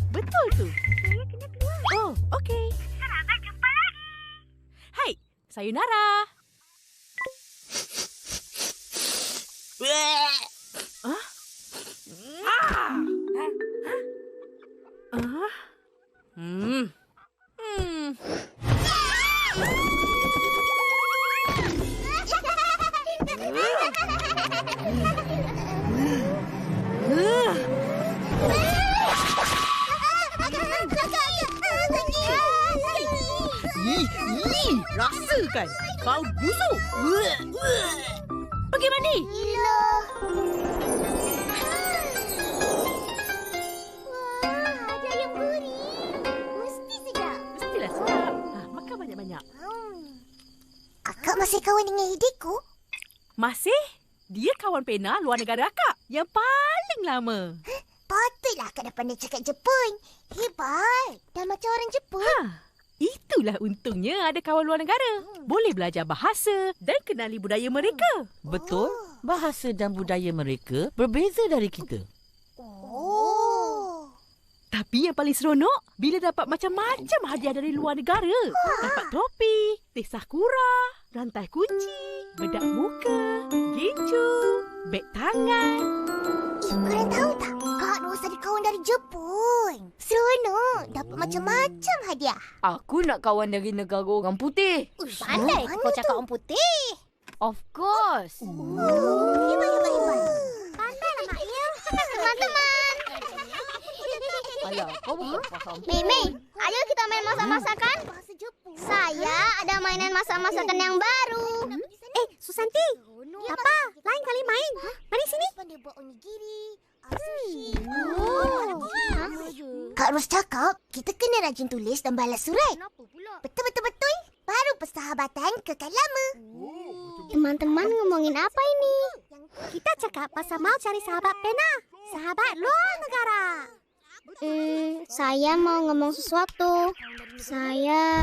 Betul tu. Saya kena keluar. Oh, okey. Selamat jumpa lagi. Hai, sayonara. Hah? Rasakan, bau busuk. Pergi mandi. Gila. Wah, ada ayam gurih. Mesti sedap. Mestilah sedap. Makan banyak-banyak. Akak masih kawan dengan Hideko? Masih? Dia kawan pena luar negara akak. Yang paling lama. Patutlah akak dah pandai cakap Jepun. Hebat. Dah macam orang Jepun. Itulah untungnya ada kawan luar negara. Boleh belajar bahasa dan kenali budaya mereka. Betul, bahasa dan budaya mereka berbeza dari kita. Oh. Tapi yang paling seronok bila dapat macam-macam hadiah dari luar negara. Dapat topi, teh sakura, rantai kunci, bedak muka, gincu, beg tangan. Korang tahu tak? Kak Ros ada kawan dari Jepun. Seronok. Dapat macam-macam hadiah. Aku nak kawan dari negara orang putih. Pandai kau cakap orang putih. Of course. Hebat. Pandailah maknya. Teman-teman. Alah, kau bukan faham. Mei, ayo kita main masak-masakan. Saya ada mainan masak-masakan yang baru. Susanti. Papa, lain kali main. Mari sini. Kak Ros cakap, kita kena rajin tulis dan balas surat. Betul. Baru persahabatan kekal lama. Teman-teman ngomongin apa ini? Kita cakap pasal mau cari sahabat pena. Sahabat luar negara. Saya mau ngomong sesuatu. Saya...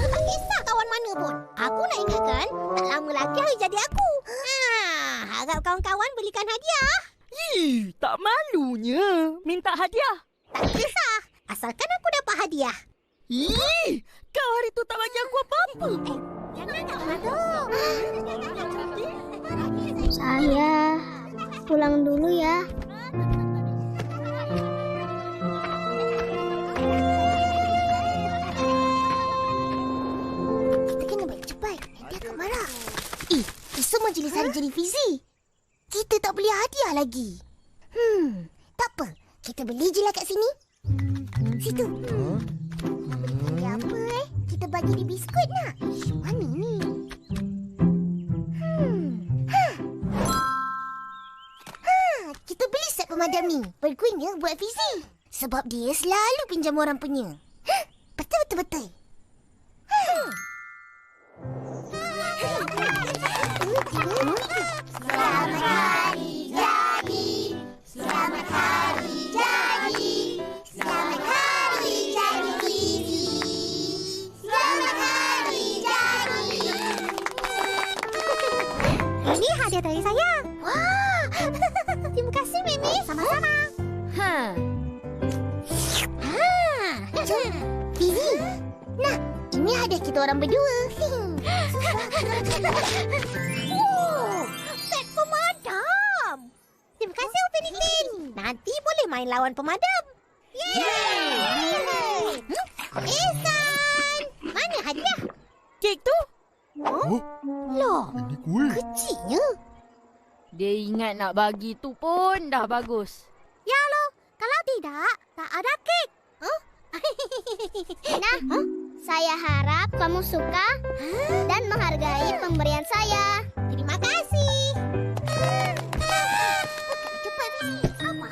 tak kisah kawan mana pun. Aku nak ingatkan, tak lama lagi hari jadi aku. Harap kawan-kawan belikan hadiah. Tak malunya minta hadiah. Tak kisah, asalkan aku dapat hadiah. Kau hari tu tak bagi aku apa-apa. Saya pulang dulu ya. Kita kena balik cepat. Nanti akan marah. Esok majlis hari jadi Fizi. Kita tak beli hadiah lagi. Tak apa. Kita beli je lah kat sini. Situ. Beli apa Kita bagi dia biskut nak. Mana ni? Kita beli set pemadam ni. Berguna buat Fizi. Sebab dia selalu pinjam orang punya. Betul. Selamat hari jadi. Selamat hari jadi. Selamat hari jadi Fizi. Selamat hari jadi. Ini hadiah dari saya. Wah. Terima kasih Mimi. Sama-sama. Fizi. Nah, ini hadiah kita orang berdua. Set pemadam. Terima kasih Upinitin. Nanti boleh main lawan pemadam. Yeay! Ihsan! Mana hadiah? Kek tu? Loh, Ini kuih. kecilnya. Dia ingat nak bagi tu pun dah bagus. Ya loh, kalau tidak, tak ada kek. Nah, saya harap kamu suka dan menghargai pemberian saya. Terima kasih. Cepat ni. Sama.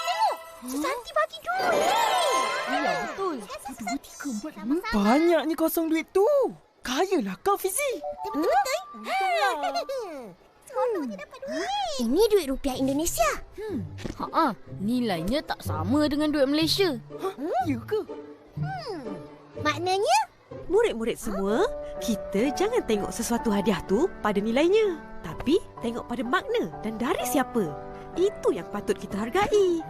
Tengok, Susanti bagi duit. Ya, betul. Banyaknya kosong duit tu. Kayalah kau, Fizi. Betul-betul. Seronoknya dapat duit. Ini duit rupiah Indonesia. Nilainya tak sama dengan duit Malaysia. Ya ke? Maknanya Murid-murid semua, kita jangan tengok sesuatu hadiah tu pada nilainya. Tapi tengok pada makna dan dari siapa. Itu yang patut kita hargai.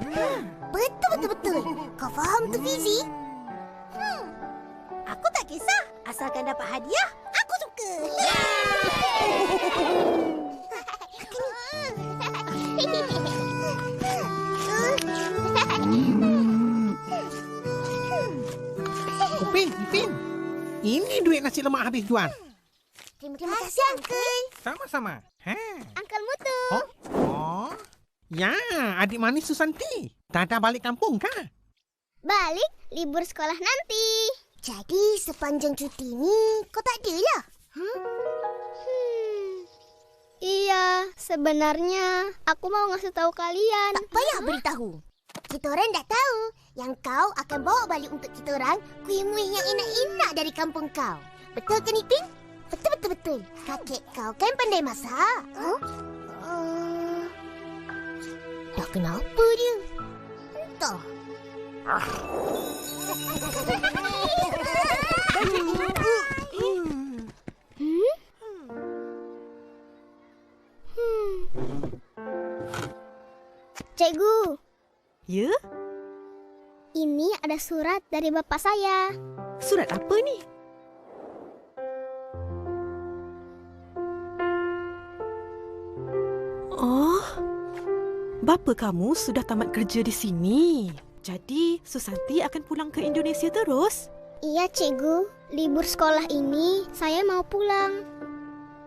Betul. Kau faham tu, Fizi? Aku tak kisah. Asalkan dapat hadiah, aku suka. Upin. Ini duit nasi lemak habis jual. Terima kasih, Uncle. Sama-sama. Uncle Mutu. Oh. Ya, adik manis Susanti. Tak ada balik kampung kah? Balik libur sekolah nanti. Jadi sepanjang cuti ni kau tak ada lah? Iya, sebenarnya aku mau ngasih tahu kalian. Tak payah beritahu. Kita orang dah tahu yang kau akan bawa balik untuk kita orang kuih-muih yang enak-enak dari kampung kau. Betul ke, Nipin? Betul. Kakek kau kan pandai masak. Dah kenapa dia? Entah. Cikgu, Ya? ini ada surat dari bapak saya. Surat apa ni? Oh, bapa kamu sudah tamat kerja di sini. Jadi, Susanti akan pulang ke Indonesia terus? Iya, cikgu. Libur sekolah ini saya mau pulang.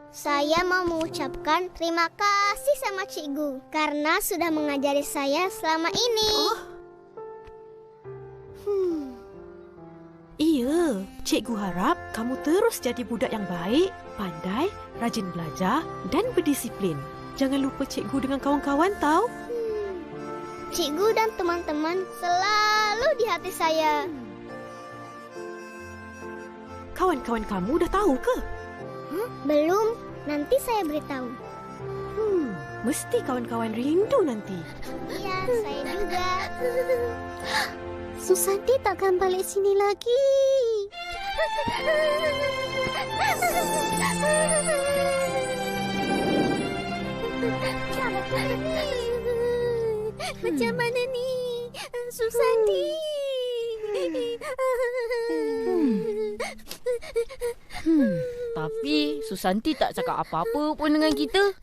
Saya mau mengucapkan terima kasih sama cikgu karena sudah mengajari saya selama ini. Iya, cikgu harap kamu terus jadi budak yang baik, pandai, rajin belajar dan berdisiplin. Jangan lupa cikgu dengan kawan-kawan tahu. Cikgu dan teman-teman selalu di hati saya. Kawan-kawan kamu dah tahu ke? Belum, nanti saya beritahu. Mesti kawan-kawan rindu nanti. Iya, saya juga. Susanti takkan balik sini lagi. Macam mana ni, Susanti? Tapi Susanti tak cakap apa-apa pun dengan kita.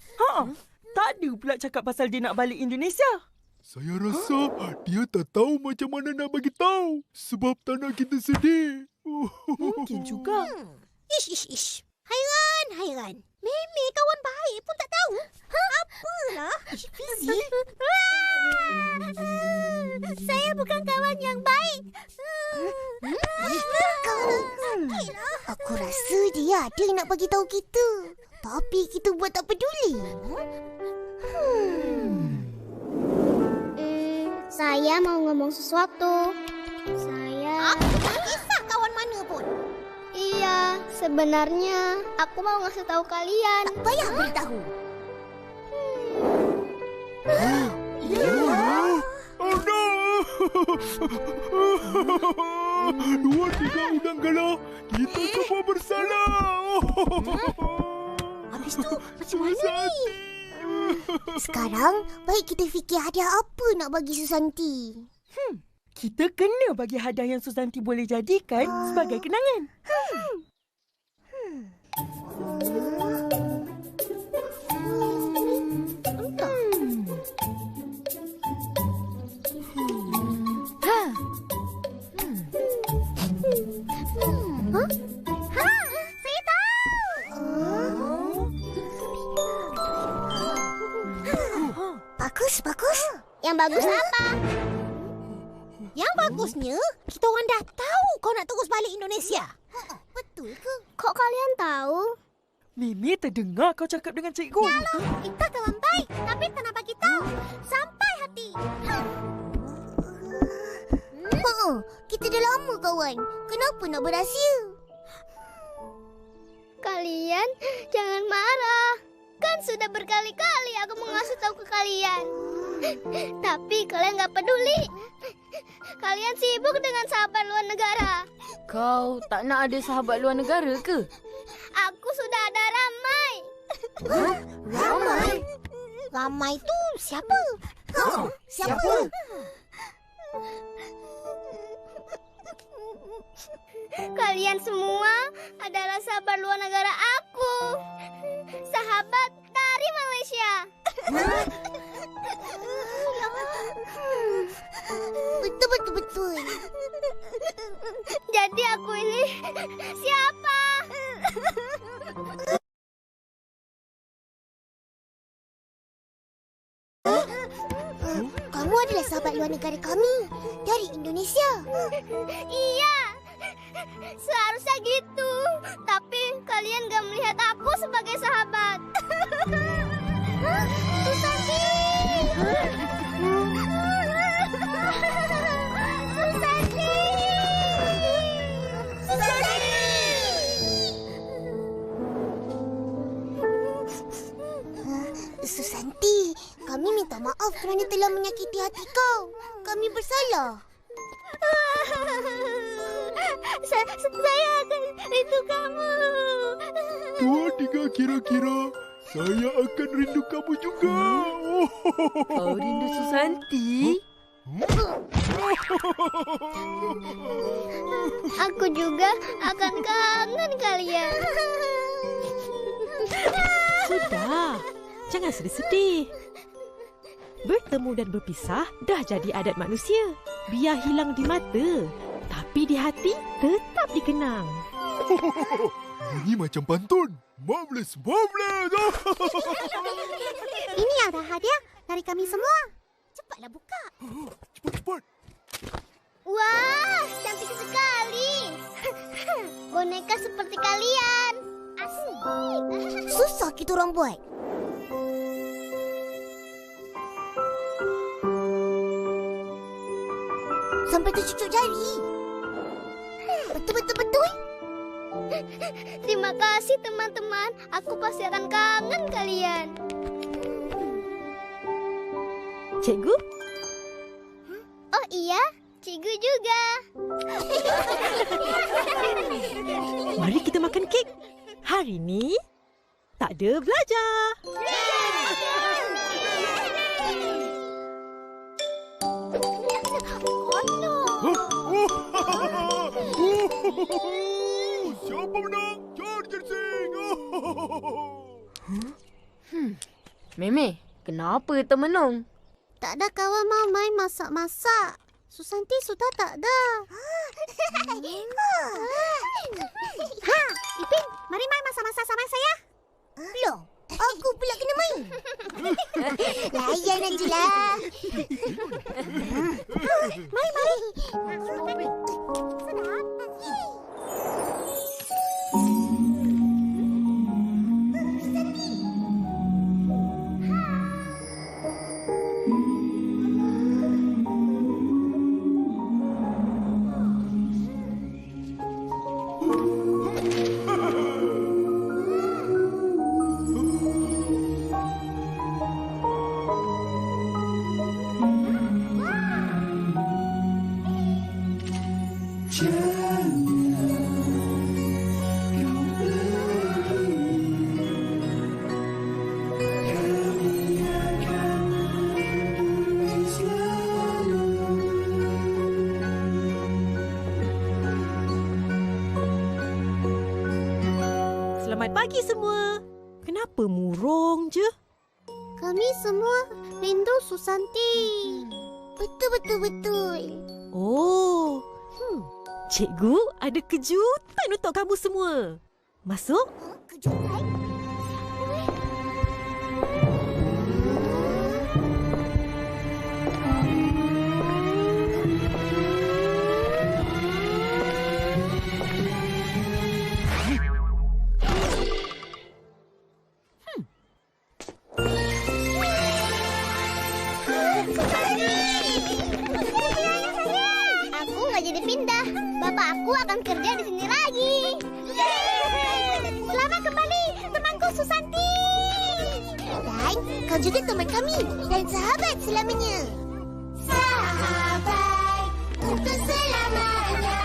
Tak ada pula cakap pasal dia nak balik Indonesia. Saya rasa dia tak tahu macam mana nak bagi tahu sebab tak nak kita sedih. Mungkin juga. Ish. Hairan. Meme kawan baik pun tak tahu. Apalah. Fizi. Saya bukan kawan yang baik. Aku rasa dia ada yang nak bagi tahu kita. Tapi kita buat tak peduli. Saya mau ngomong sesuatu. Aku tak kisah kawan mana pun. Iya, sebenarnya aku mau ngasih tahu kalian. Tak payah beritahu. Oh no! 2-3 udang galah. Kita semua bersalah. Habis tu macam mana ni? Sekarang, baik kita fikir hadiah apa nak bagi Susanti. Kita kena bagi hadiah yang Susanti boleh jadikan sebagai kenangan. Saya tahu. Bagus. Yang bagus apa? Yang bagusnya, kita orang dah tahu kau nak terus balik Indonesia. Betul ke? Kok kalian tahu? Mimi terdengar kau cakap dengan cikgu. Kita kawan baik, tapi tak nak bagi tahu. Sampai hati. Kita dah lama kawan. Kenapa nak berahsia? Kalian jangan marah. Kan sudah berkali-kali aku mengasih tahu ke kalian. Tapi kalian gak peduli. Kalian sibuk dengan sahabat luar negara. Kau tak nak ada sahabat luar negara ke? Aku sudah ada Ramai. Ramai? Ramai tu siapa? Siapa? Kalian semua adalah sahabat luar negara aku. Sahabat dari Malaysia. Betul. Jadi aku ini siapa? Kamu adalah sahabat luar negara kami dari Indonesia. Iya. Seharusnya gitu. Tapi kalian gak melihat aku sebagai sahabat. Susanti! Susanti, kami minta maaf kerana telah menyakiti hati kau. Kami bersalah. Saya akan rindu kamu. 2, 3 kira-kira. Saya akan rindu kamu juga. Kau rindu Susanti? Aku juga akan kangen kalian. Sudah. Jangan sedih-sedih. Bertemu dan berpisah dah jadi adat manusia. Biar hilang di mata, tapi di hati tetap dikenang. Ini macam pantun. Marvelous. Ini ada hadiah dari kami semua. Cepatlah buka. Cepat. Wah, cantik sekali. Boneka seperti kalian. Asik. Susah kita orang buat. Sampai tercucuk jari. Betul. Terima kasih teman-teman. Aku pasti akan kangen kalian. Cikgu? Oh iya, Cikgu juga. Mari kita makan kek. Hari ni tak ada belajar. Siapa menang? George Sing. Meme, kenapa termenung? Tak ada kawan mau main masak-masak. Susanti sudah tak ada. Ipin, mari main masak-masak sama saya. Loh, aku pula kena main. Layan ajalah. Mari. Sedap. Selamat pagi semua. Kenapa murung je? Kami semua rindu Susanti. Betul. Oh. Cikgu ada kejutan untuk kamu semua. Masuk. Kejutan? Aku nggak jadi pindah. Bapak aku akan kerja di sini lagi. Selamat kembali, temanku Susanti. Dan Kau juga teman kami dan sahabat selamanya. Sahabat untuk selamanya.